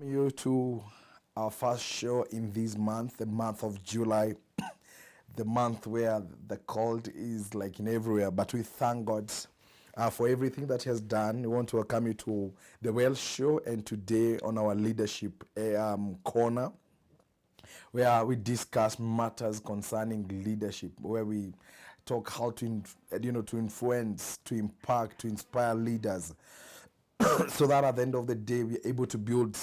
You to our first show in this month, the month of July, the month where the cold is like in everywhere. But we thank God for everything that he has done. We want to welcome you to the Well Show, and today on our leadership corner, where we discuss matters concerning leadership, where we talk how to, to influence, to impact, to inspire leaders, so that at the end of the day, we're able to build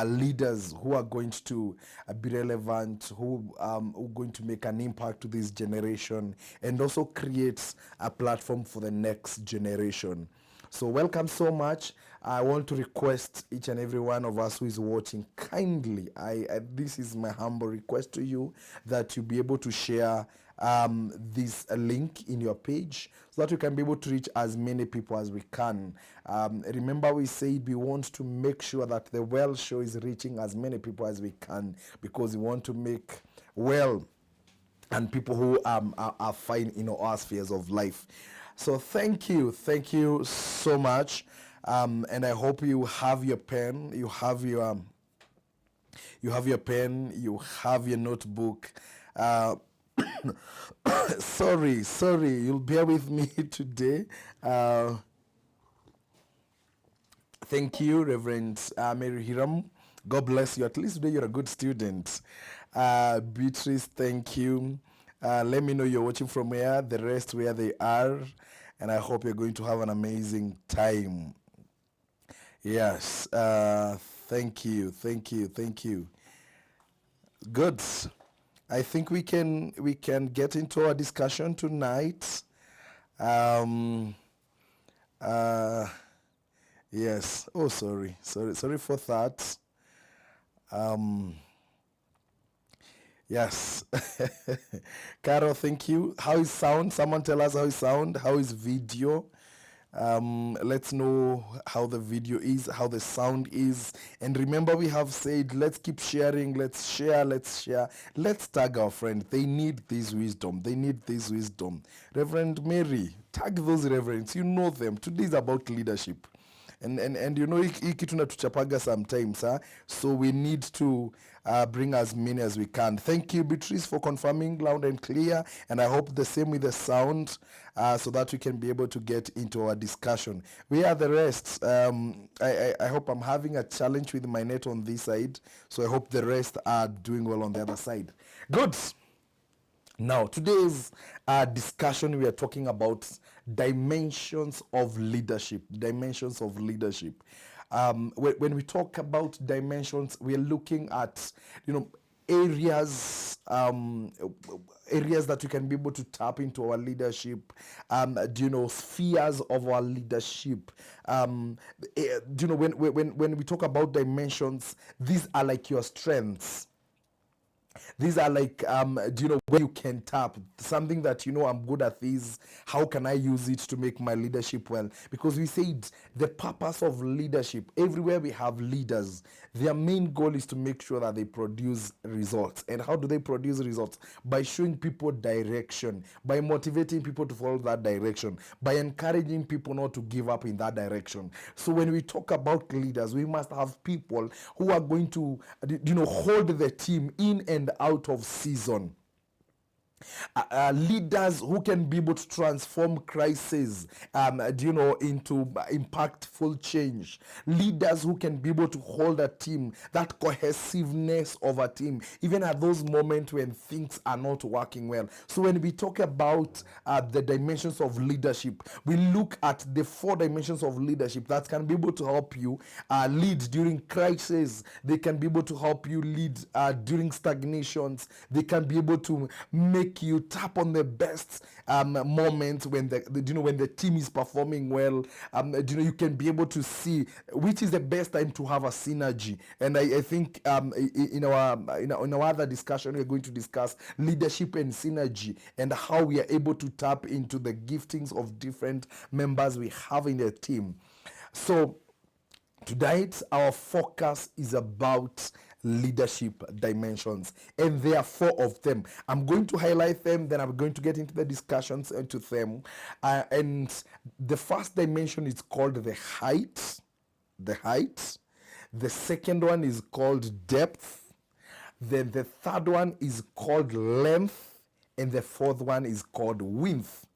leaders who are going to be relevant, who are going to make an impact to this generation, and also creates a platform for the next generation. So welcome so much. I want to request each and every one of us who is watching, kindly, this is my humble request to you, that you be able to share this link in your page, so that we can be able to reach as many people as we can. Remember, we said we want to make sure that the Well Show is reaching as many people as we can, because we want to make well and people who are fine in all spheres of life. So thank you so much, and I hope you have your pen, you have your pen, you have your notebook. Sorry, you'll bear with me today. Thank you, Reverend Mary Hiram. God bless you. At least today you're a good student. Beatrice, thank you. Let me know you're watching from where, the rest where they are, and I hope you're going to have an amazing time. Yes, thank you. Good. I think we can get into our discussion tonight. Yes. Oh, sorry for that. Yes. Carol, thank you. How is sound? Someone tell us how is sound? How is video? Let's know how the video is, how the sound is. And remember, we have said, let's keep sharing. Let's share. Let's tag our friend. They need this wisdom. Reverend Mary, tag those reverends. You know them. Today is about leadership. And you know, hii kitu natuchapaga sometimes, huh? So we need to bring as many as we can. Thank you, Beatrice, for confirming loud and clear, and I hope the same with the sound, so that we can be able to get into our discussion. We are the rest. I hope I'm having a challenge with my net on this side, so I hope the rest are doing well on the other side. Good. Now, today's discussion, we are talking about dimensions of leadership. When we talk about dimensions, we are looking at, areas that we can be able to tap into our leadership, spheres of our leadership. When we talk about dimensions, these are like your strengths. These are like, where you can tap something that, I'm good at this. How can I use it to make my leadership well? Because we said the purpose of leadership, everywhere we have leaders, their main goal is to make sure that they produce results. And how do they produce results? By showing people direction, by motivating people to follow that direction, by encouraging people not to give up in that direction. So when we talk about leaders, we must have people who are going to, hold the team in and out of season. Leaders who can be able to transform crises, into impactful change. Leaders who can be able to hold a team, that cohesiveness of a team, even at those moments when things are not working well. So when we talk about the dimensions of leadership, we look at the 4 dimensions of leadership that can be able to help you lead during crises. They can be able to help you lead during stagnations. They can be able to make you tap on the best moments when the team is performing well. You can be able to see which is the best time to have a synergy. And I think in our other discussion, we're going to discuss leadership and synergy, and how we are able to tap into the giftings of different members we have in the team. So tonight, our focus is about leadership dimensions, and there are 4 of them. I'm going to highlight them, then I'm going to get into the discussions into them. And the first dimension is called the height. The second one is called depth. Then the third one is called length, and the fourth one is called width.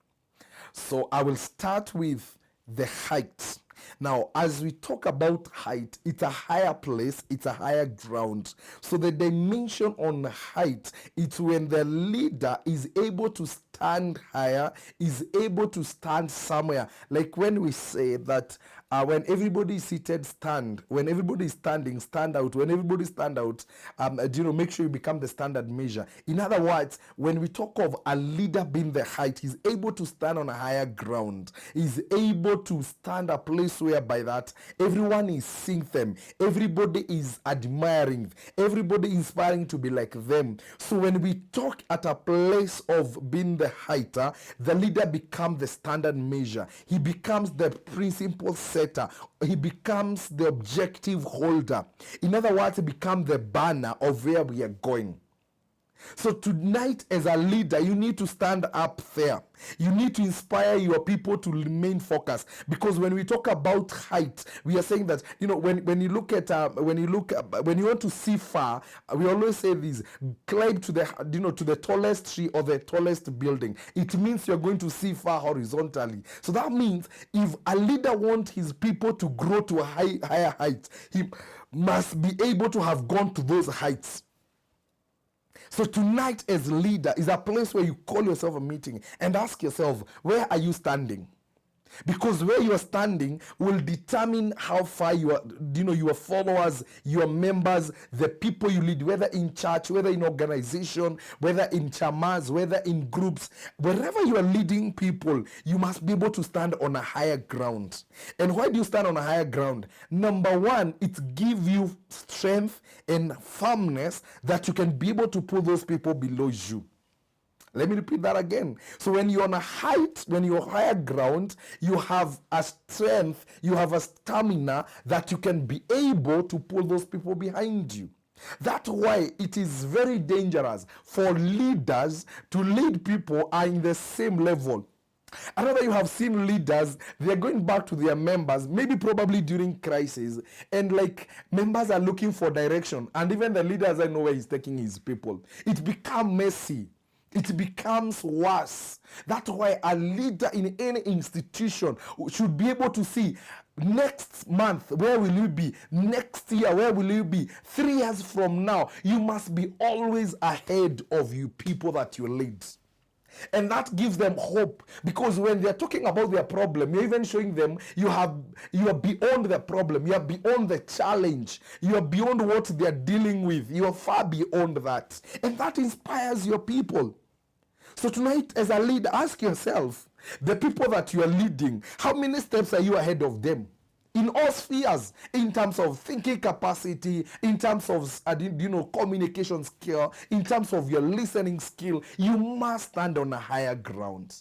So I will start with the height. Now, as we talk about height, it's a higher place, it's a higher ground. So the dimension on height, it's when the leader is able to stand higher, is able to stand somewhere. Like when we say that when everybody is seated, stand. When everybody is standing, stand out. When everybody stand out, make sure you become the standard measure. In other words, when we talk of a leader being the height, he's able to stand on a higher ground. He's able to stand a place where by that everyone is seeing them. Everybody is admiring. Everybody inspiring to be like them. So when we talk at a place of being the height, the leader becomes the standard measure. He becomes the principal setter. He becomes the objective holder. In other words, he becomes the banner of where we are going. So tonight, as a leader, you need to stand up there. You need to inspire your people to remain focused, because when we talk about height, we are saying that when you want to see far, we always say this: climb to the tallest tree or the tallest building. It means you're going to see far horizontally. So that means if a leader wants his people to grow to a higher height, he must be able to have gone to those heights. So tonight, as leader, is a place where you call yourself a meeting and ask yourself, where are you standing? Because where you are standing will determine how far your followers, your members, the people you lead, whether in church, whether in organization, whether in chamas, whether in groups, wherever you are leading people, you must be able to stand on a higher ground. And why do you stand on a higher ground? Number one, it gives you strength and firmness that you can be able to pull those people below you. Let me repeat that again. So when you're on a height, when you're higher ground, you have a strength, you have a stamina that you can be able to pull those people behind you. That's why it is very dangerous for leaders to lead people are in the same level. Another, you have seen leaders, they're going back to their members, maybe probably during crisis, and members are looking for direction, and even the leader doesn't know where he's taking his people. It becomes messy. It becomes worse. That's why a leader in any institution should be able to see next month, where will you be? Next year, where will you be? 3 years from now, you must be always ahead of you people that you lead. And that gives them hope, because when they're talking about their problem, you're even showing them you are beyond the problem, you are beyond the challenge, you are beyond what they're dealing with, you are far beyond that. And that inspires your people. So tonight, as a leader, ask yourself, the people that you are leading, how many steps are you ahead of them? In all spheres, in terms of thinking capacity, in terms of communication skill, in terms of your listening skill, you must stand on a higher ground.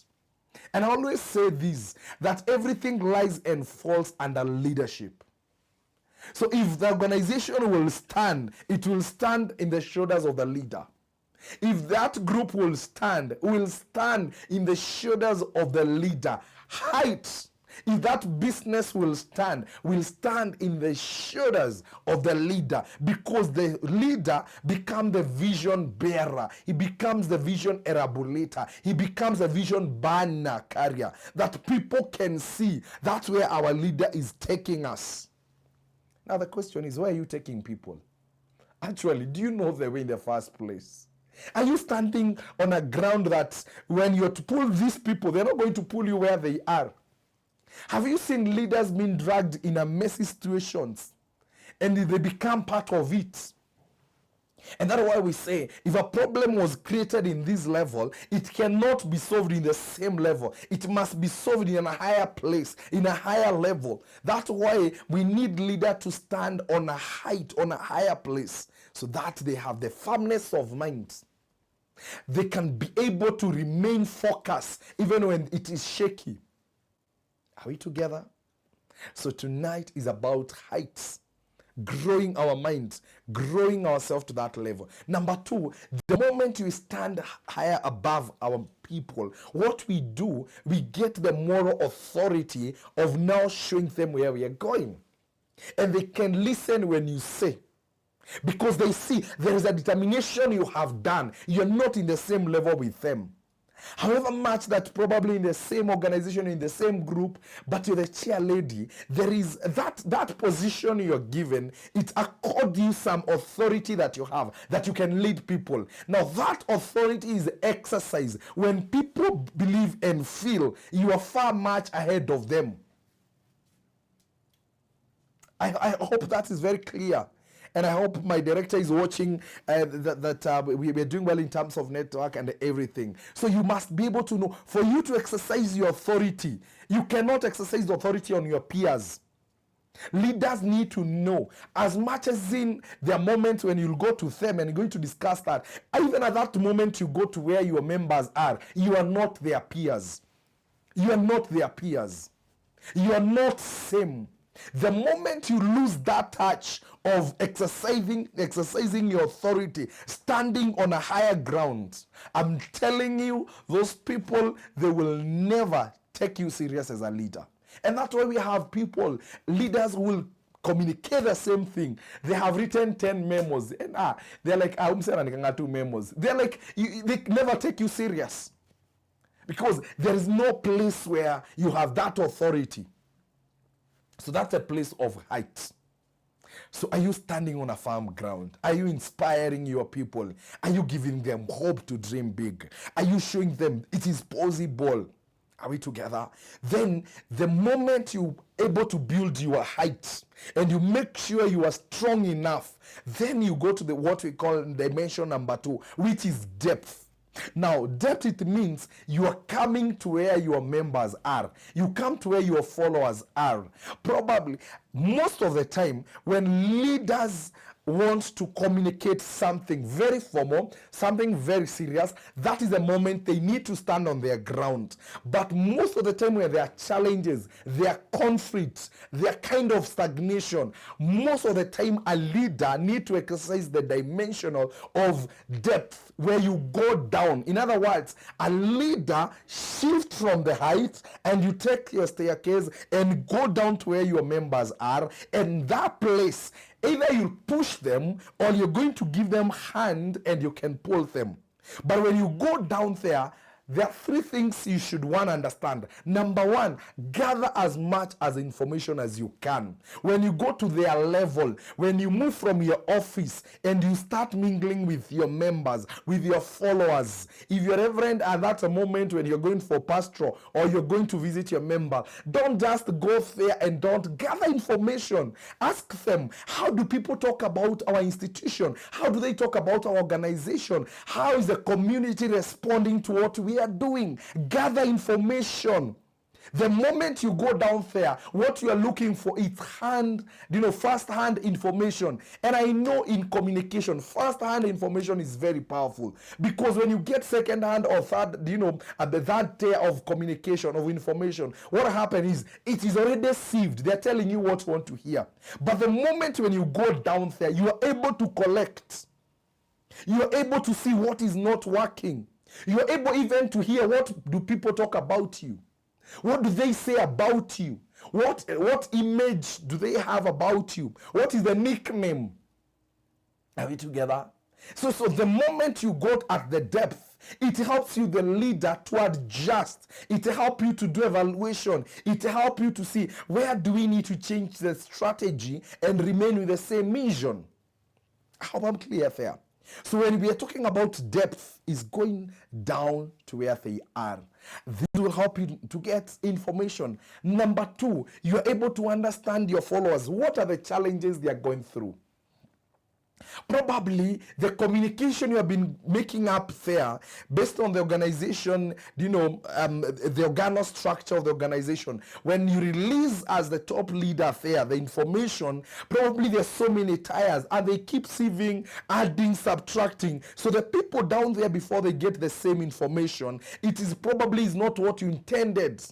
And I always say this, that everything lies and falls under leadership. So if the organization will stand, it will stand in the shoulders of the leader. If that group will stand in the shoulders of the leader. Height. If that business will stand in the shoulders of the leader, because the leader becomes the vision bearer. He becomes the vision erabulator. He becomes a vision banner carrier that people can see. That's where our leader is taking us. Now the question is, where are you taking people? Actually, do you know the way in the first place? Are you standing on a ground that when you're to pull these people, they're not going to pull you where they are? Have you seen leaders being dragged in a messy situations and they become part of it? And that's why we say, if a problem was created in this level, it cannot be solved in the same level. It must be solved in a higher place, in a higher level. That's why we need leaders to stand on a height, on a higher place, so that they have the firmness of mind. They can be able to remain focused even when it is shaky. Are we together? So tonight is about heights, growing our minds, growing ourselves to that level. Number two, the moment we stand higher above our people, what we do, we get the moral authority of now showing them where we are going. And they can listen when you say, because they see there is a determination you have done. You're not in the same level with them. However much that probably in the same organization, in the same group, but you're the chair lady, there is that position you're given, it accords you some authority that you have, that you can lead people. Now that authority is exercised when people believe and feel you are far much ahead of them. I hope that is very clear. And I hope my director is watching that we are doing well in terms of network and everything. So you must be able to know, for you to exercise your authority, you cannot exercise the authority on your peers. Leaders need to know, as much as in there are moments when you'll go to them and you're going to discuss that, even at that moment you go to where your members are, you are not their peers. You are not their peers. You are not same. The moment you lose that touch of exercising your authority, standing on a higher ground, I'm telling you, those people, they will never take you serious as a leader. And that's why we have people, leaders who will communicate the same thing. They have written 10 memos. And they're like, I'm saying 2 memos. They're like, they never take you serious. Because there is no place where you have that authority. So that's a place of height. So are you standing on a firm ground? Are you inspiring your people? Are you giving them hope to dream big? Are you showing them it is possible? Are we together? Then the moment you're able to build your height and you make sure you are strong enough, then you go to what we call dimension number 2, which is depth. Now, depth, it means you are coming to where your members are. You come to where your followers are. Probably, most of the time, when leaders want to communicate something very formal, something very serious, that is the moment they need to stand on their ground. But most of the time when there are challenges, there are conflicts, there are kind of stagnation, most of the time a leader need to exercise the dimensional of depth where you go down. In other words, a leader shifts from the height and you take your staircase and go down to where your members are, and that place, either you push them or you're going to give them hand and you can pull them. But when you go down there are 3 things you should want to understand. Number 1, gather as much as information as you can. When you go to their level, when you move from your office and you start mingling with your members, with your followers, if you're reverend and that's a moment when you're going for pastoral or you're going to visit your member, don't just go there and don't gather information. Ask them, how do people talk about our institution? How do they talk about our organization? How is the community responding to what we are doing? Gather information. The moment you go down there, what you are looking for is first-hand information. And I know in communication, first-hand information is very powerful, because when you get second-hand or third, at the third tier of communication, of information, what happens is it is already sieved. They're telling you what you want to hear. But the moment when you go down there, you are able to collect. You are able to see what is not working. You are able even to hear what do people talk about you. What do they say about you? What image do they have about you? What is the nickname? Are we together? So the moment you go at the depth, it helps you, the leader, to adjust. It helps you to do evaluation. It helps you to see where do we need to change the strategy and remain with the same mission. I hope I'm clear there. So when we are talking about depth, is going down to where they are. This will help you to get information. Number 2, you are able to understand your followers. What are the challenges they are going through? Probably the communication you have been making up there based on the organization, the organo structure of the organization. When you release as the top leader there, the information, probably there's so many tires and they keep sieving, adding, subtracting. So the people down there, before they get the same information, it is probably is not what you intended.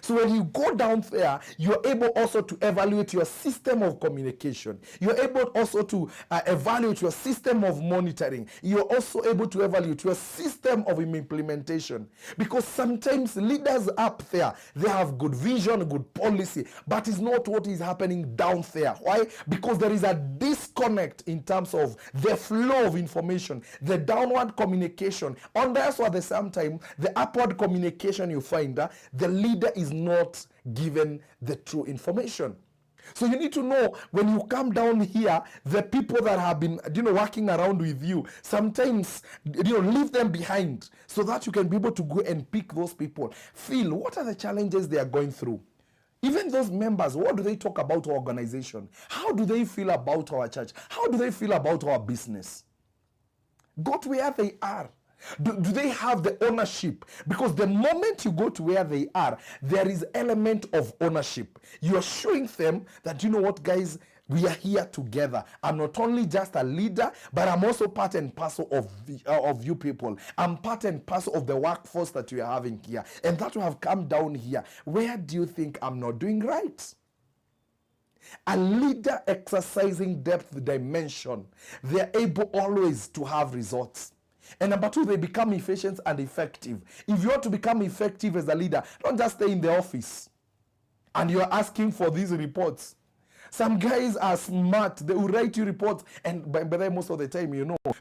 So when you go down there, you're able also to evaluate your system of communication. You're able also to evaluate your system of monitoring. You're also able to evaluate your system of implementation. Because sometimes leaders up there, they have good vision, good policy, but it's not what is happening down there. Why? Because there is a disconnect in terms of the flow of information, the downward communication. And also at the same time, the upward communication you find, the leader is not given the true information. So you need to know when you come down here, the people that have been, working around with you, sometimes, leave them behind so that you can be able to go and pick those people. Feel what are the challenges they are going through. Even those members, what do they talk about our organization? How do they feel about our church? How do they feel about our business? Go to where they are. Do they have the ownership? Because the moment you go to where they are, there is element of ownership. You are showing them that, you know what, guys, we are here together. I'm not only just a leader, but I'm also part and parcel of you people. I'm part and parcel of the workforce that we are having here. And that will have come down here. Where do you think I'm not doing right? A leader exercising depth dimension, they're able always to have results. And number two, they become efficient and effective. If you want to become effective as a leader, don't just stay in the office and you're asking for these reports. Some guys are smart. They will write you reports, and by then most of the time,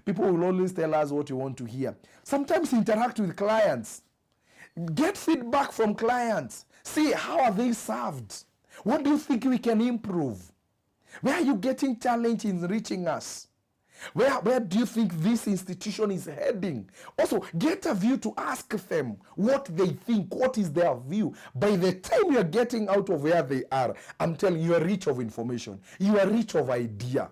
people will always tell us what you want to hear. Sometimes interact with clients. Get feedback from clients. See, how are they served? What do you think we can improve? Where are you getting challenge in reaching us? Where do you think this institution is heading? Also, get a view to ask them what they think, what is their view. By the time you're getting out of where they are, I'm telling you, you're rich of information. You are rich of idea.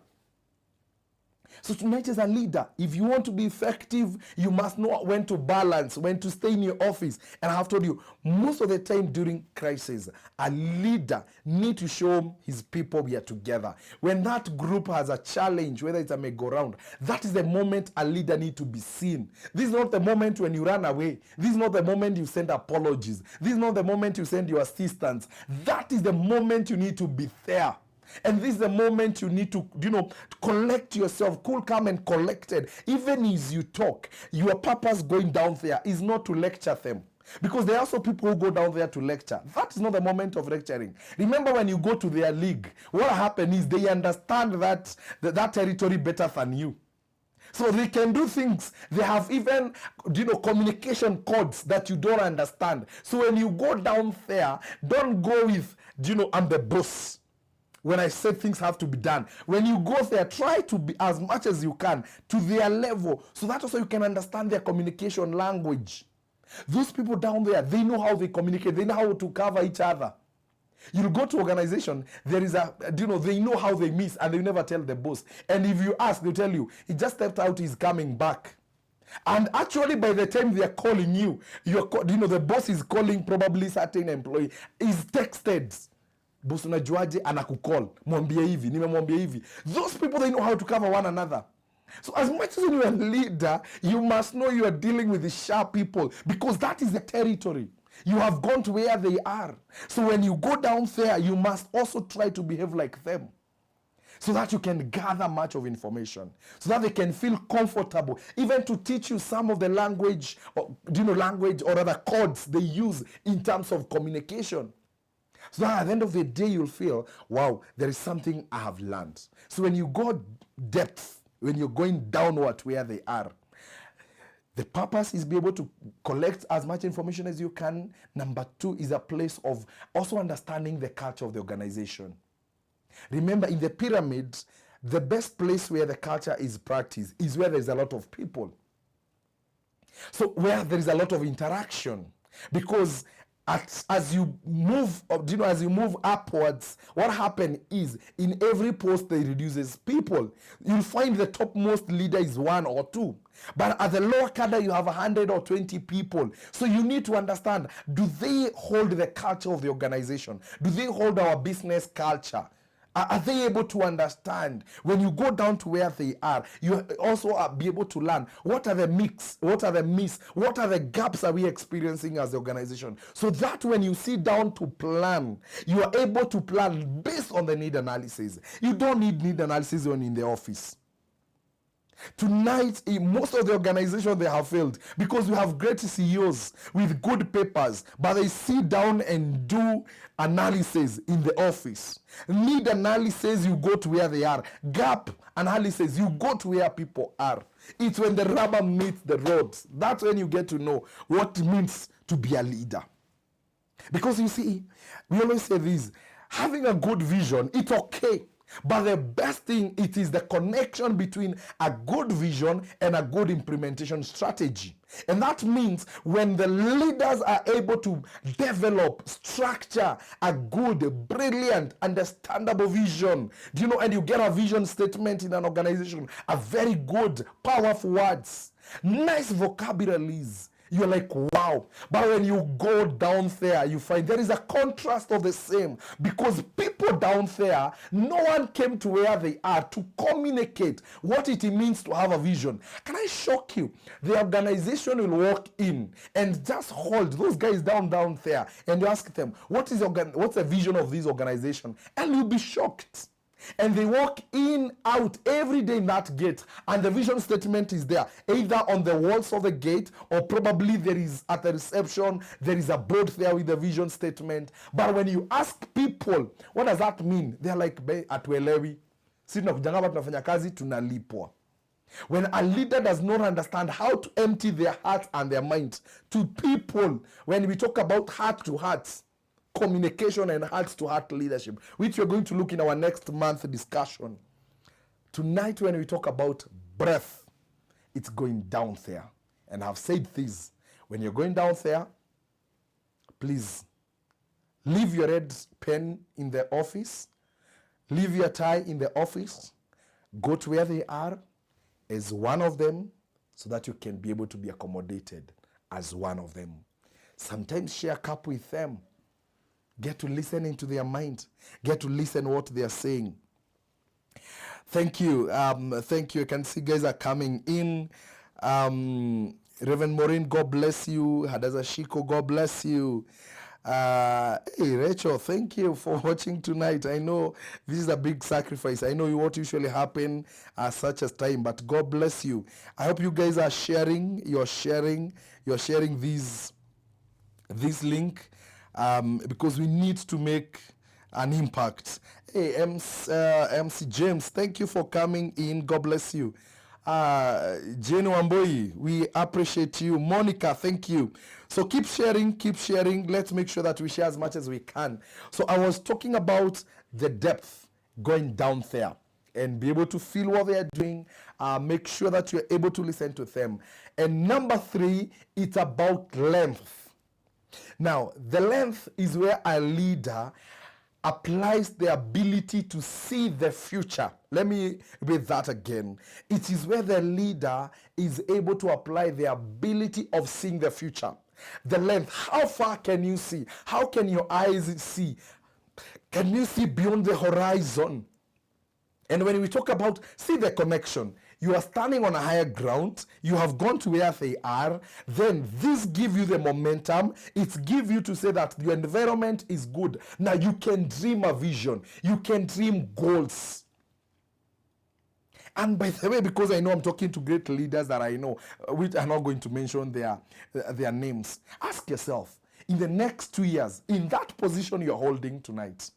So tonight as a leader, if you want to be effective, you must know when to balance, when to stay in your office. And I have told you, most of the time during crisis, a leader needs to show his people we are together. When that group has a challenge, whether it's a merry-go-round, that is the moment a leader needs to be seen. This is not the moment when you run away. This is not the moment you send apologies. This is not the moment you send your assistants. That is the moment you need to be there. And this is the moment you need to, collect yourself, cool, calm, and collected. Even as you talk, your purpose going down there is not to lecture them. Because there are also people who go down there to lecture. That is not the moment of lecturing. Remember when you go to their league, what happens is they understand that territory better than you. So they can do things. They have even, communication codes that you don't understand. So when you go down there, don't go with, I'm the boss. When I say things have to be done, when you go there, try to be as much as you can to their level, so that also you can understand their communication language. Those people down there, they know how they communicate. They know how to cover each other. You'll go to organization, there is they know how they miss, and they never tell the boss. And if you ask, they'll tell you, he just stepped out, he's coming back. And actually, by the time they are calling you, the boss is calling probably certain employee, is texted. Boss unajuaje anakukall, mwambie hivi, nimemwambia hivi. Those people, they know how to cover one another. So as much as you are a leader, you must know you are dealing with the sharp people, because that is the territory. You have gone to where they are. So when you go down there, you must also try to behave like them, so that you can gather much of information, so that they can feel comfortable, even to teach you some of the language, or other codes they use in terms of communication. So that at the end of the day, you'll feel, wow, there is something I have learned. So when you go depth, when you're going downward where they are, the purpose is be able to collect as much information as you can. Number two is a place of also understanding the culture of the organization. Remember, in the pyramid, the best place where the culture is practiced is where there's a lot of people. So where there is a lot of interaction, because as you move, as you move upwards, what happens is in every post they reduces people. You'll find the topmost leader is 1 or 2, but at the lower cadre you have 100 or 20 people. So you need to understand: do they hold the culture of the organization? Do they hold our business culture? Are they able to understand? When you go down to where they are, you also be able to learn what are the mix, what are the miss, what are the gaps are we experiencing as the organization, so that when you sit down to plan, you are able to plan based on the need analysis. You don't need analysis when in the office. Tonight, in most of the organizations, they have failed because we have great CEOs with good papers, but they sit down and do analysis in the office. Need analysis, you go to where they are. Gap analysis, you go to where people are. It's when the rubber meets the road. That's when you get to know what it means to be a leader. Because you see, we always say this, having a good vision, it's okay. But the best thing, it is the connection between a good vision and a good implementation strategy. And that means when the leaders are able to develop, structure a good, brilliant, understandable vision, do you know, and you get a vision statement in an organization, a very good, powerful words, nice vocabularies, you're like, wow. But when you go down there, you find there is a contrast of the same. Because people down there, no one came to where they are to communicate what it means to have a vision. Can I shock you? The organization will walk in and just hold those guys down there. And you ask them, what's the vision of this organization? And you'll be shocked. And they walk in, out every day in that gate, and the vision statement is there, either on the walls of the gate, or probably there is at the reception, there is a board there with the vision statement. But when you ask people, what does that mean? They're like, atuelewi. Sisi tunakujanga hapa tunafanya kazi tunalipwa. When a leader does not understand how to empty their heart and their mind to people, when we talk about heart to heart, communication and heart-to-heart leadership, which we're going to look in our next month discussion. Tonight, when we talk about breath, it's going down there. And I've said this, when you're going down there, please leave your red pen in the office, leave your tie in the office, go to where they are as one of them, so that you can be able to be accommodated as one of them. Sometimes share a cup with them. Get to listen into their mind. Get to listen what they are saying. Thank you. Thank you. I can see guys are coming in. Reverend Maureen, God bless you. Hadaza Shiko, God bless you. Hey, Rachel, thank you for watching tonight. I know this is a big sacrifice. I know what usually happen at such a time, but God bless you. I hope you guys are sharing. You're sharing this link. Because we need to make an impact. Hey, MC James, thank you for coming in. God bless you. Jane Wamboi, we appreciate you. Monica, thank you. So keep sharing. Let's make sure that we share as much as we can. So I was talking about the depth, going down there and be able to feel what they are doing. Make sure that you're able to listen to them. And number 3, it's about length. Now, the length is where a leader applies the ability to see the future. Let me read that again. It is where the leader is able to apply the ability of seeing the future. The length, how far can you see? How can your eyes see? Can you see beyond the horizon? And when we talk about, see the connection, you are standing on a higher ground, you have gone to where they are, then this gives you the momentum, it gives you to say that your environment is good. Now you can dream a vision, you can dream goals. And by the way, because I know I'm talking to great leaders that I know, which I'm not going to mention their names, ask yourself, in the next 2 years, in that position you're holding tonight,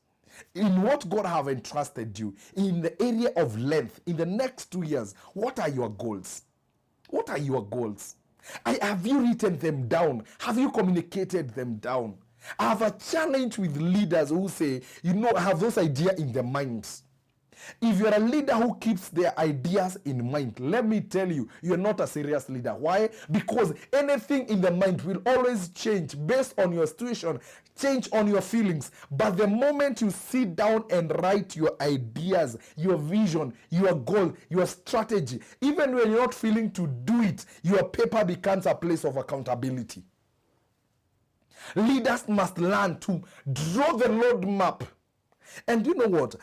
in what God have entrusted you, in the area of length, in the next 2 years, what are your goals? What are your goals? Have you written them down? Have you communicated them down? I have a challenge with leaders who say, have those ideas in their minds. If you're a leader who keeps their ideas in mind, let me tell you, you're not a serious leader. Why? Because anything in the mind will always change based on your situation, change on your feelings. But the moment you sit down and write your ideas, your vision, your goal, your strategy, even when you're not feeling to do it, your paper becomes a place of accountability. Leaders must learn to draw the roadmap And you know what?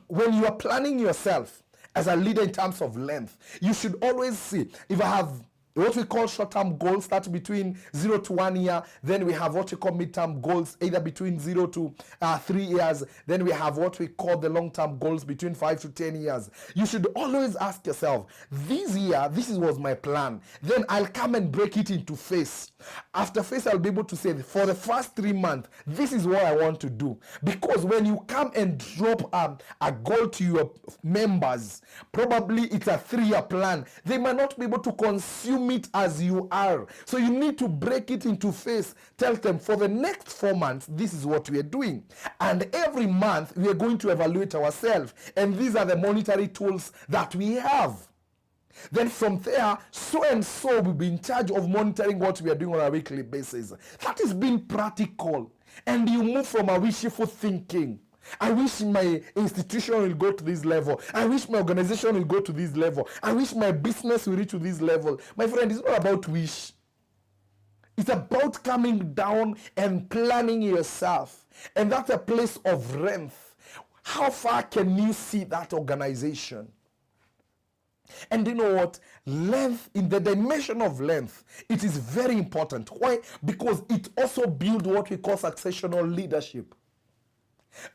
When you are planning yourself as a leader in terms of length, you should always see, if I have what we call short-term goals, start between 0 to 1 year. Then we have what we call mid-term goals, either between 0 to 3 years. Then we have what we call the long-term goals between 5 to 10 years. You should always ask yourself, this year, this was my plan. Then I'll come and break it into phase. After phase, I'll be able to say, for the first 3 months, this is what I want to do. Because when you come and drop a goal to your members, probably it's a 3-year plan. They might not be able to consume it as you are. So you need to break it into phase. Tell them, for the next 4 months, this is what we are doing. And every month, we are going to evaluate ourselves. And these are the monetary tools that we have. Then from there, so and so will be in charge of monitoring what we are doing on a weekly basis. That is being practical. And you move from a wishful thinking. I wish my institution will go to this level. I wish my organization will go to this level. I wish my business will reach to this level. My friend, it's not about wish. It's about coming down and planning yourself. And that's a place of length. How far can you see that organization? And you know what? Length, in the dimension of length, it is very important. Why? Because it also builds what we call successional leadership.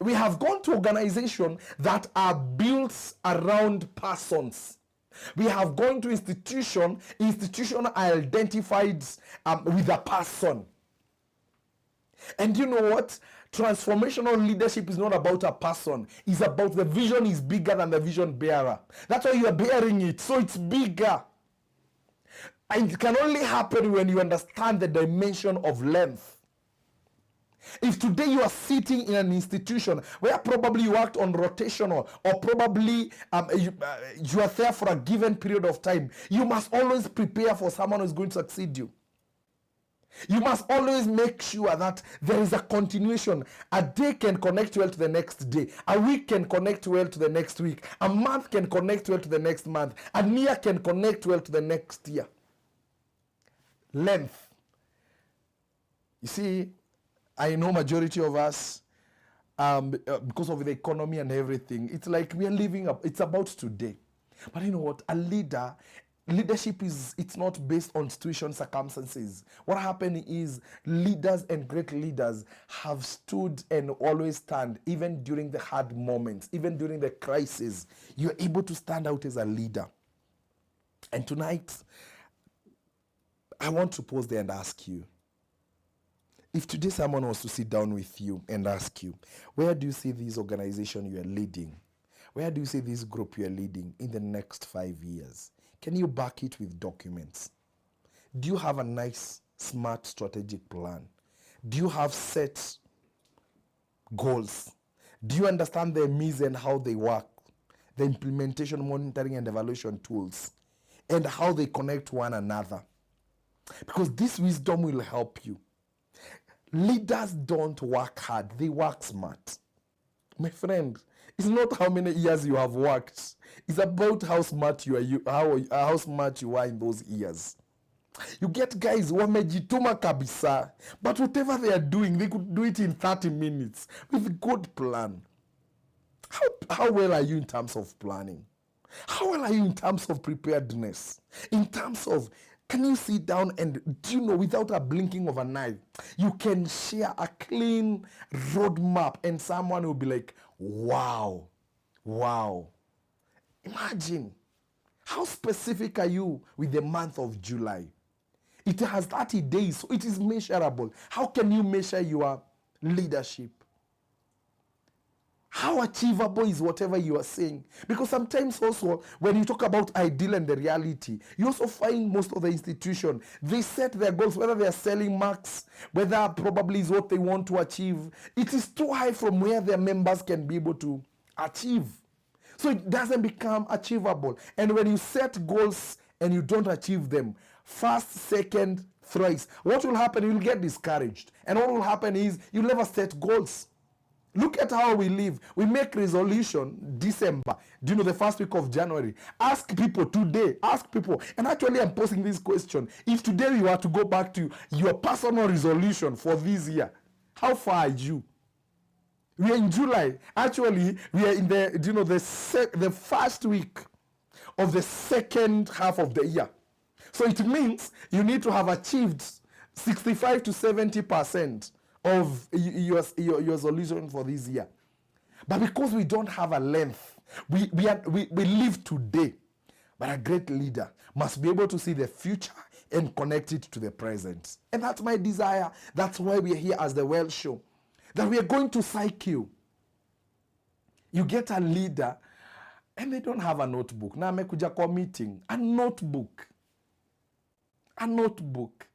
We have gone to organizations that are built around persons. We have gone to institution are identified with a person. And you know what? Transformational leadership is not about a person. It's about the vision is bigger than the vision bearer. That's why you are bearing it. So it's bigger. And it can only happen when you understand the dimension of length. If today you are sitting in an institution where probably you worked on rotational, or probably you are there for a given period of time, you must always prepare for someone who is going to succeed you. You must always make sure that there is a continuation. A day can connect well to the next day. A week can connect well to the next week. A month can connect well to the next month. A year can connect well to the next year. Length. You see, I know majority of us, because of the economy and everything, it's like we are living up. It's about today. But you know what? Leadership it's not based on situation, circumstances. What happened is leaders and great leaders have stood and always stand, even during the hard moments, even during the crisis. You're able to stand out as a leader. And tonight, I want to pause there and ask you, if today someone was to sit down with you and ask you, where do you see this organization you are leading? Where do you see this group you are leading in the next 5 years? Can you back it with documents? Do you have a nice, smart, strategic plan? Do you have set goals? Do you understand their means and how they work? The implementation, monitoring, and evaluation tools, and how they connect to one another. Because this wisdom will help you. Leaders don't work hard, they work smart. My friend, it's not how many years you have worked. It's about how smart you are, how smart you are in those years. You get guys who wamejituma kabisa, but whatever they are doing, they could do it in 30 minutes with a good plan. How well are you in terms of planning? How well are you in terms of preparedness? In terms of, can you sit down and, do you know, without a blinking of an eye, you can share a clean roadmap and someone will be like, wow. Imagine, how specific are you with the month of July? It has 30 days, so it is measurable. How can you measure your leadership? How achievable is whatever you are saying? Because sometimes also, when you talk about ideal and the reality, you also find most of the institution, they set their goals, whether they are selling marks, whether probably is what they want to achieve. It is too high from where their members can be able to achieve. So it doesn't become achievable. And when you set goals and you don't achieve them, first, second, thrice, what will happen? You'll get discouraged. And what will happen is you'll never set goals. Look at how we live. We make resolution December. Do you know the first week of January? Ask people today. Ask people. And actually, I'm posing this question. If today you are to go back to your personal resolution for this year, how far are you? We are in July. Actually, we are in the, the first week of the second half of the year. So it means you need to have achieved 65 to 70% of your solution for this year. But because we don't have a length, we live today. But a great leader must be able to see the future and connect it to the present. And that's my desire. That's why we are here as the Well Show. That we are going to psych you. You get a leader and they don't have a notebook. Na amekuja kwa meeting. A notebook. A notebook.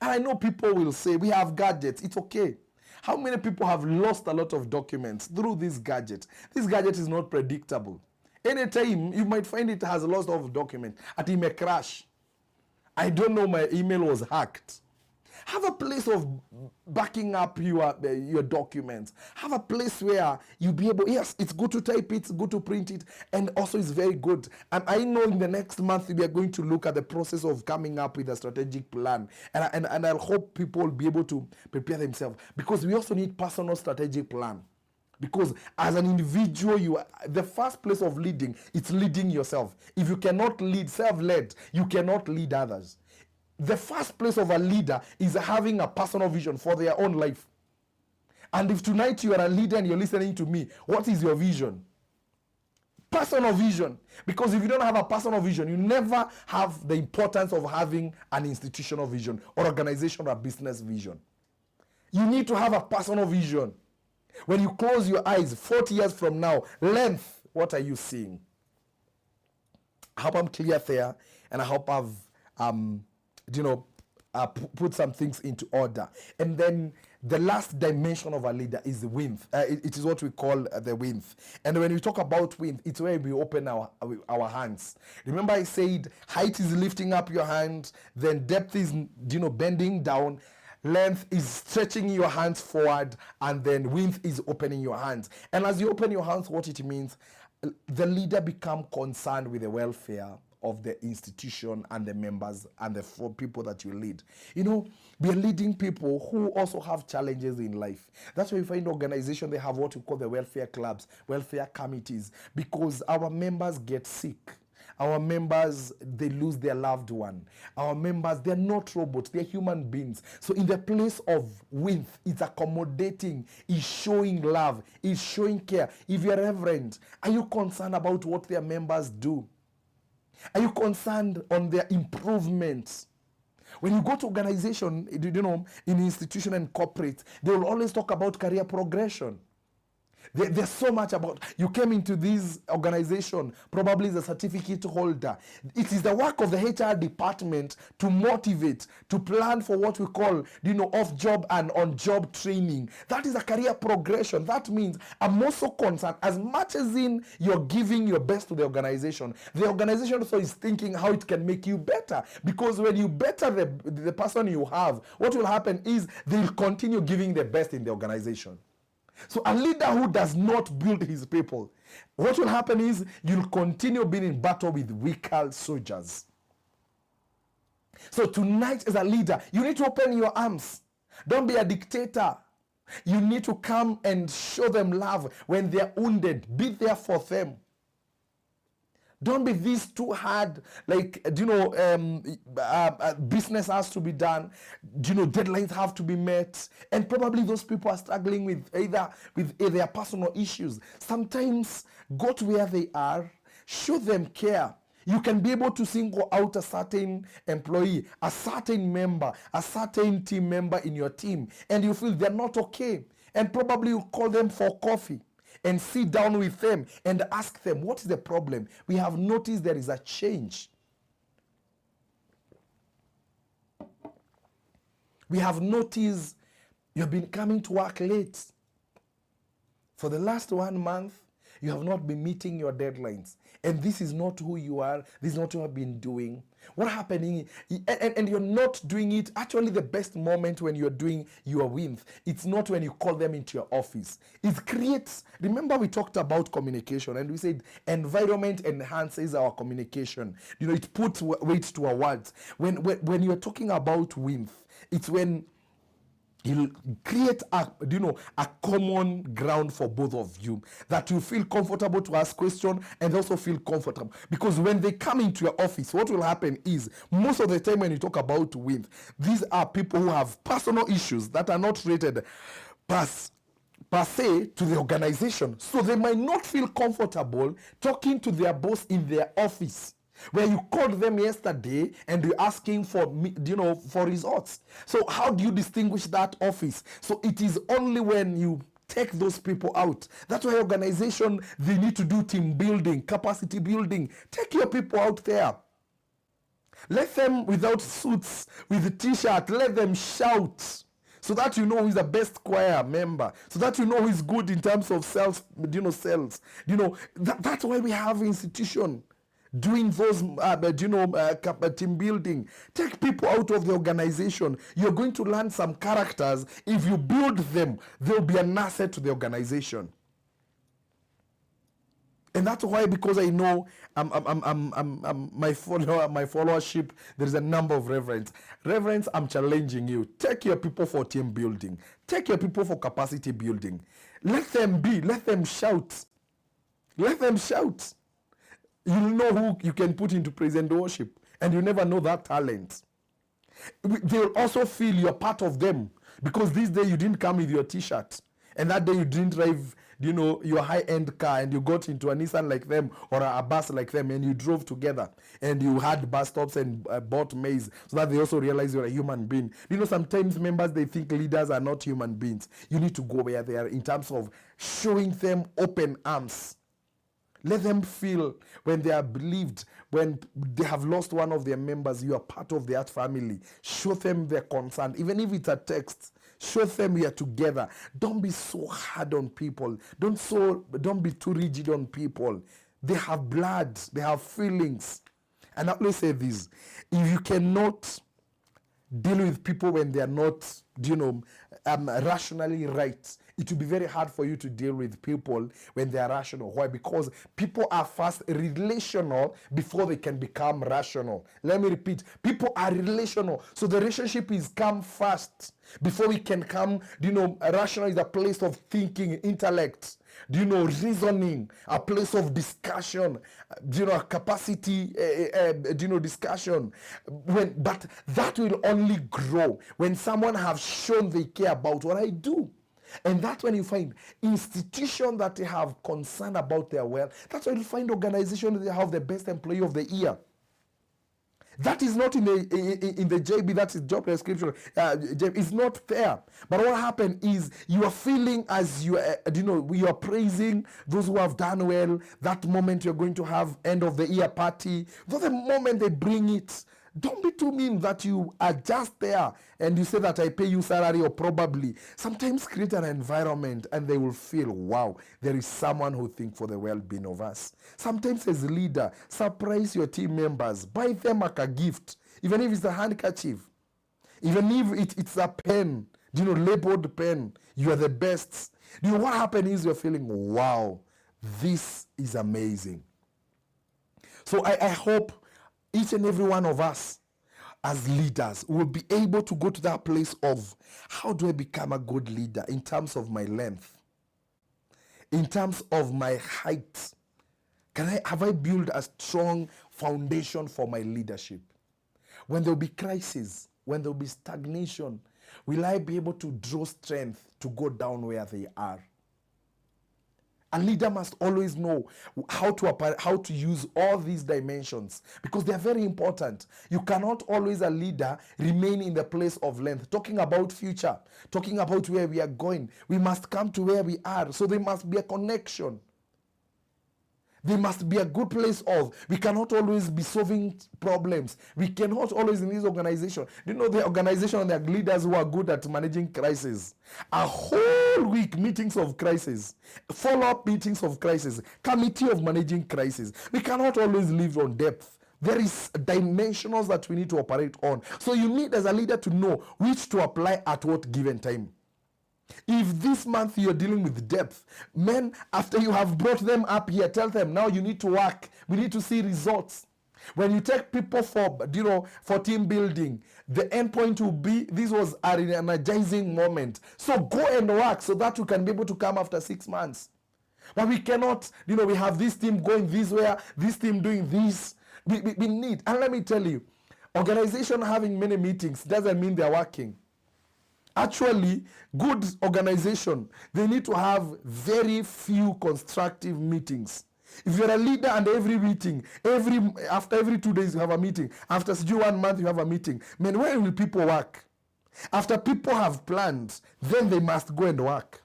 And I know people will say, we have gadgets. It's okay. How many people have lost a lot of documents through this gadget? This gadget is not predictable. Anytime you might find it has lost of document. At it may crash. I don't know, my email was hacked. Have a place of backing up your documents. Have a place where you'll be able, yes, it's good to type it, it's good to print it, and also it's very good. And I know in the next month we are going to look at the process of coming up with a strategic plan. And I hope people will be able to prepare themselves, because we also need personal strategic plan. Because as an individual, the first place of leading, it's leading yourself. If you cannot lead, self-led, you cannot lead others. The first place of a leader is having a personal vision for their own life. And if tonight you are a leader and you're listening to me, what is your vision? Personal vision. Because if you don't have a personal vision, you never have the importance of having an institutional vision or organizational or business vision. You need to have a personal vision. When you close your eyes 40 years from now, length, what are you seeing? I hope I'm clear there, and I hope I've put some things into order. And then the last dimension of a leader is the width. It is what we call the width. And when we talk about width, it's where we open our hands. Remember I said height is lifting up your hand, then depth is bending down, length is stretching your hands forward, and then width is opening your hands. And as you open your hands, what it means, the leader become concerned with the welfare of the institution and the members and the four people that you lead. We are leading people who also have challenges in life. That's why you find organizations, they have what we call the welfare clubs, welfare committees, because our members get sick. Our members, they lose their loved one. Our members, they're not robots, they're human beings. So in the place of width, it's accommodating, it's showing love, it's showing care. If you're a reverend, are you concerned about what their members do? Are you concerned on their improvements? When you go to organization, in institution and corporate, they will always talk about career progression. There's so much about, you came into this organization probably as a certificate holder. It is the work of the HR department to motivate, to plan for what we call, off-job and on-job training. That is a career progression. That means I'm also concerned, as much as in you're giving your best to the organization also is thinking how it can make you better. Because when you better the person you have, what will happen is they'll continue giving the best in the organization. So a leader who does not build his people, what will happen is you'll continue being in battle with weaker soldiers. So tonight as a leader, you need to open your arms. Don't be a dictator. You need to come and show them love when they're wounded. Be there for them. Don't be this too hard, business has to be done, deadlines have to be met, and probably those people are struggling with either their personal issues. Sometimes go to where they are, show them care. You can be able to single out a certain employee, a certain member, a certain team member in your team, and you feel they're not okay, and probably you call them for coffee and sit down with them and ask them, what is the problem? We have noticed there is a change. We have noticed you've been coming to work late. For the last 1 month, you have not been meeting your deadlines. And this is not who you are. This is not what you have been doing. What happening? And you're not doing it. Actually, the best moment when you're doing your wins, it's not when you call them into your office. It creates, remember we talked about communication and we said environment enhances our communication. It puts weight to our words. When you're talking about wins, it's when He'll create a common ground for both of you, that you feel comfortable to ask questions and also feel comfortable. Because when they come into your office, what will happen is, most of the time when you talk about WINF, these are people who have personal issues that are not related per se to the organization. So they might not feel comfortable talking to their boss in their office, where you called them yesterday and you're asking for for results. So how do you distinguish that office? So it is only when you take those people out. That's why organization, they need to do team building, capacity building. Take your people out there. Let them without suits, with a t-shirt, let them shout, so that you know who is the best choir member, so that you know who is good in terms of sales. That's why we have institution doing those team building. Take people out of the organization. You're going to learn some characters. If you build them, they'll be an asset to the organization. And that's why, because I know my followership, there is a number of reverends. Reverends, I'm challenging you. Take your people for team building. Take your people for capacity building. Let them be. Let them shout. Let them shout. You'll know who you can put into praise and worship, and you never know that talent. They'll also feel you're part of them, because this day you didn't come with your t-shirt, and that day you didn't drive your high-end car, and you got into a Nissan like them or a bus like them, and you drove together, and you had bus stops and bought maize, so that they also realize you're a human being. Sometimes members, they think leaders are not human beings. You need to go where they are in terms of showing them open arms. Let them feel when they are believed, when they have lost one of their members, you are part of that family. Show them their concern, even if it's a text. Show them we are together. Don't be so hard on people. Don't be too rigid on people. They have blood. They have feelings. And I always say this: if you cannot deal with people when they are not, rationally right, it will be very hard for you to deal with people when they are rational. Why? Because people are first relational before they can become rational. Let me repeat. People are relational. So the relationship is come first before we can come. Rational is a place of thinking, intellect, reasoning, a place of discussion, capacity, discussion. But that will only grow when someone have shown they care about what I do. And that's when you find institutions that they have concern about their wealth. That's why you find organizations that have the best employee of the year. That is not in the JB, that is job description. It's not fair. But what happened is, you are feeling as you are praising those who have done well. That moment you're going to have end of the year party. The moment they bring it, don't be too mean that you are just there and you say that I pay you salary, or probably. Sometimes create an environment and they will feel, wow, there is someone who thinks for the well-being of us. Sometimes as a leader, surprise your team members. Buy them like a gift, even if it's a handkerchief, even if it's a pen, labeled pen. You are the best. What happens is you're feeling, wow, this is amazing. So I hope each and every one of us as leaders will be able to go to that place of, how do I become a good leader in terms of my length, in terms of my height? Have I built a strong foundation for my leadership? When there will be crisis, when there will be stagnation, will I be able to draw strength to go down where they are? A leader must always know how to use all these dimensions, because they are very important. You cannot always, a leader, remain in the place of length. Talking about future, talking about where we are going. We must come to where we are. So there must be a connection. There must be a good place of, we cannot always be solving problems. We cannot always in this organization. The organization and their leaders who are good at managing crisis. A whole week meetings of crisis, follow-up meetings of crisis, committee of managing crisis. We cannot always live on depth. There is dimensionals that we need to operate on. So you need, as a leader, to know which to apply at what given time. If this month you're dealing with depth, men, after you have brought them up here, tell them, now you need to work. We need to see results. When you take people for team building, the end point will be, this was an energizing moment. So go and work so that you can be able to come after 6 months. But we cannot, we have this team going this way, this team doing this. We need, and let me tell you, organization having many meetings doesn't mean they're working. Actually, good organization, they need to have very few constructive meetings. If you're a leader and every meeting, after every 2 days you have a meeting, after 1 month you have a meeting, man, where will people work? After people have planned, then they must go and work.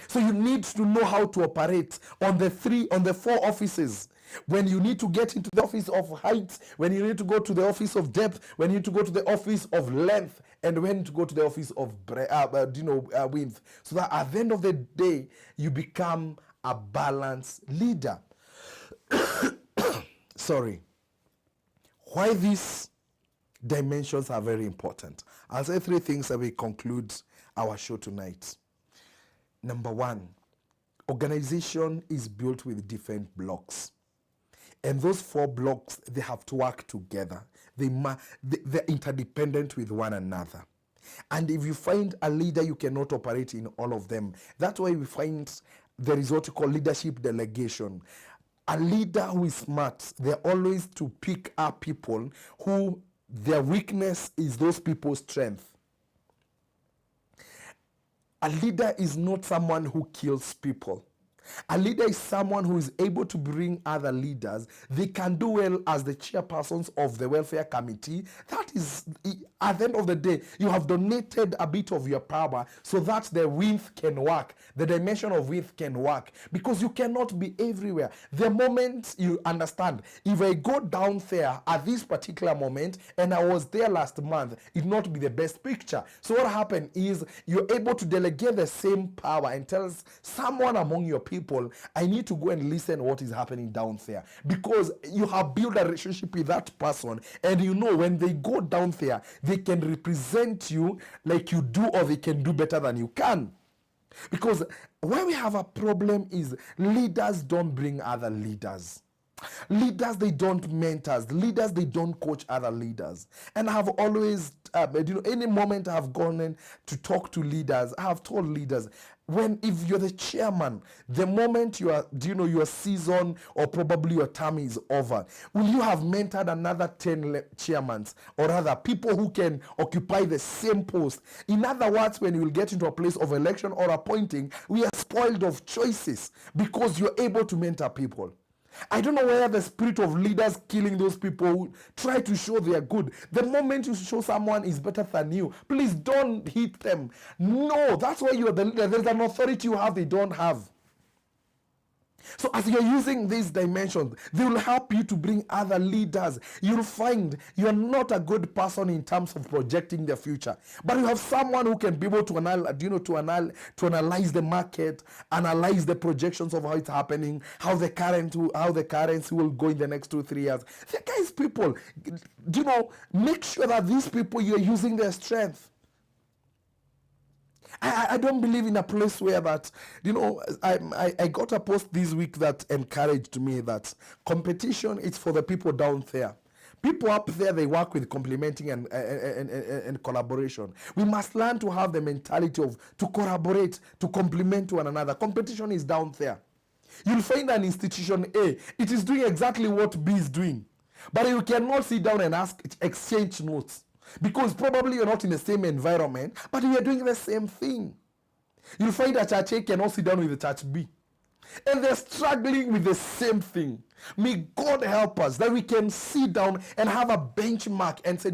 So you need to know how to operate on the 4 offices. When you need to get into the office of height, when you need to go to the office of depth, when you need to go to the office of length, and when to go to the office of width. So that at the end of the day, you become a balanced leader. Sorry. Why these dimensions are very important. I'll say 3 things that we conclude our show tonight. Number 1, organization is built with different blocks. And those 4 blocks, they have to work together. They're interdependent with one another. And if you find a leader, you cannot operate in all of them. That's why we find there is what you call leadership delegation. A leader who is smart, they're always to pick up people who their weakness is those people's strength. A leader is not someone who kills people. A leader is someone who is able to bring other leaders. They can do well as the chairpersons of the welfare committee. That is, at the end of the day, you have donated a bit of your power so that the width can work, the dimension of width can work, because you cannot be everywhere. The moment you understand, if I go down there at this particular moment and I was there last month, it will not be the best picture. So what happened is you're able to delegate the same power and tell someone among your people, I need to go and listen what is happening down there, because you have built a relationship with that person, and when they go down there, they can represent you like you do, or they can do better than you can. Because where we have a problem is leaders don't bring other leaders. Leaders, they don't mentors. Leaders, they don't coach other leaders. And I have always, any moment I have gone in to talk to leaders, I have told leaders, if you're the chairman, the moment your season or probably your term is over, will you have mentored another 10 chairmans, or rather people who can occupy the same post? In other words, when you will get into a place of election or appointing, we are spoiled of choices because you're able to mentor people. I don't know where the spirit of leaders killing those people who try to show they are good. The moment you show someone is better than you, please don't hit them. No, that's why you are the leader. There's an authority you have they don't have. So as you're using these dimensions, they will help you to bring other leaders. You'll find you're not a good person in terms of projecting the future, but you have someone who can be able to analyze the market, analyze the projections of how it's happening, how the currency will go in the next 2-3 years. The guys, people, make sure that these people, you're using their strength. I don't believe in a place where that, I got a post this week that encouraged me that competition is for the people down there. People up there, they work with complementing and collaboration. We must learn to have the mentality to collaborate, to complement one another. Competition is down there. You'll find an institution A, it is doing exactly what B is doing. But you cannot sit down and exchange notes. Because probably you're not in the same environment, but we are doing the same thing. You'll find that church A cannot sit down with the church B. And they're struggling with the same thing. May God help us that we can sit down and have a benchmark and say,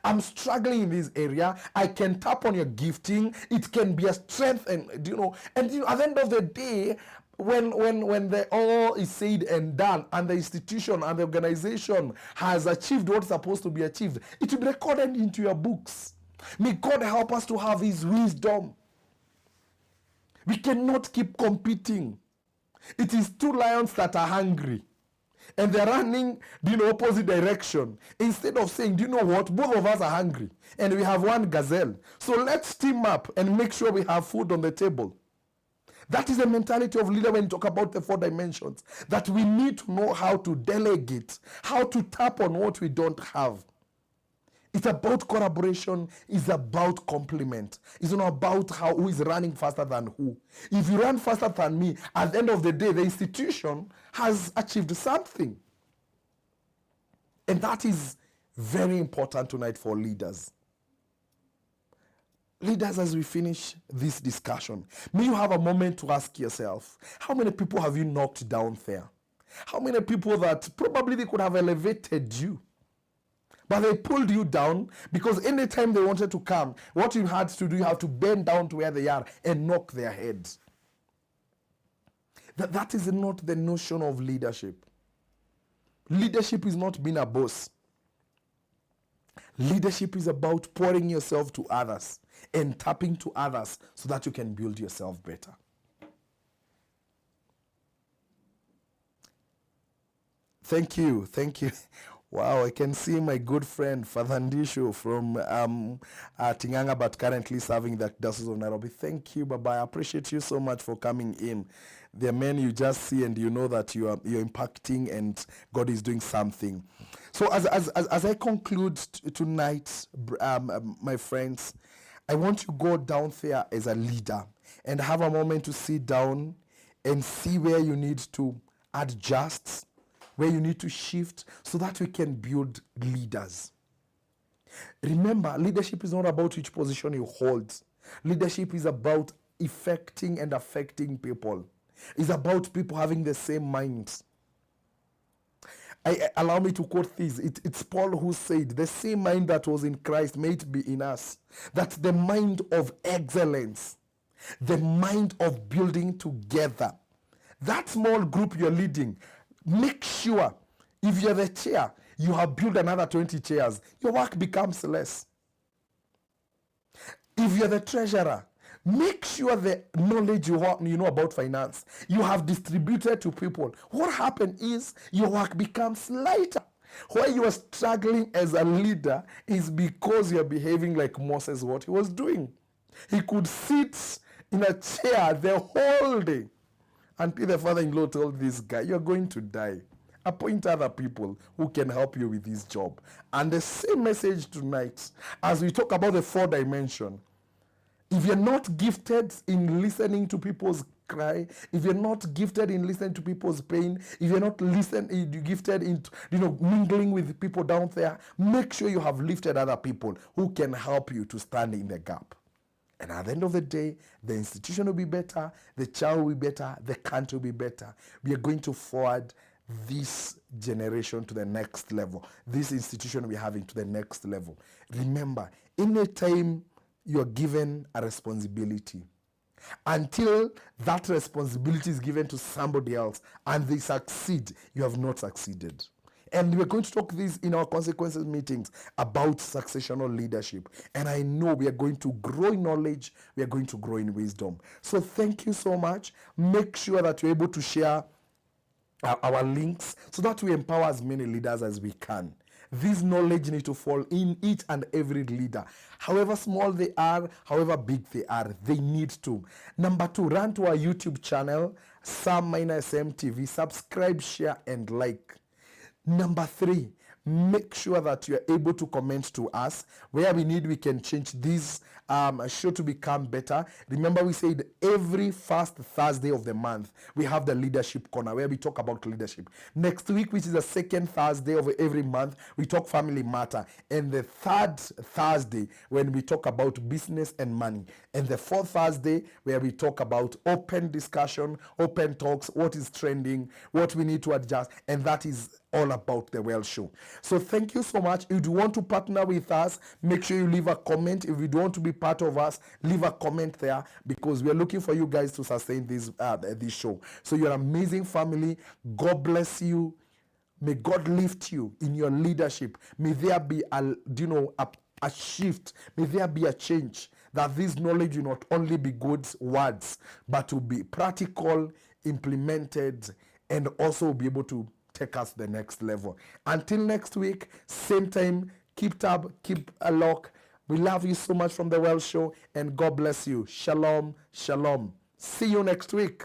I'm struggling in this area. I can tap on your gifting. It can be a strength. And at the end of the day, when the all is said and done, and the institution and the organization has achieved what's supposed to be achieved, it will be recorded into your books. May God help us to have his wisdom. We cannot keep competing. It is 2 lions that are hungry, and they're running opposite direction. Instead of saying, both of us are hungry, and we have 1 gazelle. So let's team up and make sure we have food on the table. That is the mentality of leader when you talk about the 4 dimensions. That we need to know how to delegate, how to tap on what we don't have. It's about collaboration. It's about complement. It's not about who is running faster than who. If you run faster than me, at the end of the day, the institution has achieved something. And that is very important tonight for leaders. Leaders, as we finish this discussion, may you have a moment to ask yourself, how many people have you knocked down there? How many people that probably they could have elevated you, but they pulled you down because anytime they wanted to come, what you had to do, you have to bend down to where they are and knock their heads. That is not the notion of leadership. Leadership is not being a boss. Leadership is about pouring yourself to others and tapping to others so that you can build yourself better. Thank you. Thank you. Wow, I can see my good friend Father Ndisho from Tinganga, but currently serving the Diocese of Nairobi. Thank you, Baba. I appreciate you so much for coming in. The men you just see and you know that you're impacting and God is doing something. So as I conclude tonight, my friends, I want you to go down there as a leader and have a moment to sit down and see where you need to adjust, where you need to shift so that we can build leaders. Remember, leadership is not about which position you hold. Leadership is about effecting and affecting people. It's about people having the same minds. Allow me to quote this. It's Paul who said, the same mind that was in Christ may it be in us. That's the mind of excellence, the mind of building together. That small group you're leading, make sure if you're the chair, you have built another 20 chairs. Your work becomes less. If you're the treasurer, make sure the knowledge you know about finance, you have distributed to people. What happened is your work becomes lighter. Why you are struggling as a leader is because you are behaving like Moses, what he was doing. He could sit in a chair the whole day until the father-in-law told this guy, you're going to die. Appoint other people who can help you with this job. And the same message tonight, as we talk about the 4 dimension. If you're not gifted in listening to people's cry, if you're not gifted in listening to people's pain, if you're not gifted in mingling with people down there, make sure you have lifted other people who can help you to stand in the gap. And at the end of the day, the institution will be better, the child will be better, the country will be better. We are going to forward this generation to the next level, this institution we're having to the next level. Remember, anytime you're given a responsibility, until that responsibility is given to somebody else and they succeed, you have not succeeded. And we're going to talk this in our consequences meetings about successional leadership. And I know we are going to grow in knowledge, we are going to grow in wisdom. So thank you so much. Make sure that you're able to share our links so that we empower as many leaders as we can. This knowledge needs to fall in each and every leader. However small they are, however big they are, they need to. Number 2, run to our YouTube channel, Sam-SM-TV. Subscribe, share, and like. Number 3, make sure that you are able to comment to us. Where we need, we can change this show to become better. Remember, we said every first Thursday of the month, we have the Leadership Corner where we talk about leadership. Next week, which is the second Thursday of every month, we talk Family Matter. And the third Thursday, when we talk about business and money. And the fourth Thursday, where we talk about open discussion, open talks, what is trending, what we need to adjust. And that is all about the Well Show. So thank you so much. If you want to partner with us, make sure you leave a comment. If you don't want to be part of us, leave a comment there, because we are looking for you guys to sustain this show. So you're an amazing family. God bless you. May God lift you in your leadership. May there be a shift. May there be a change. That this knowledge will not only be good words, but will be practical, implemented, and also be able to take us to the next level. Until next week, same time, keep tab, keep a lock. We love you so much from the Well Show, and God bless you. Shalom, shalom. See you next week.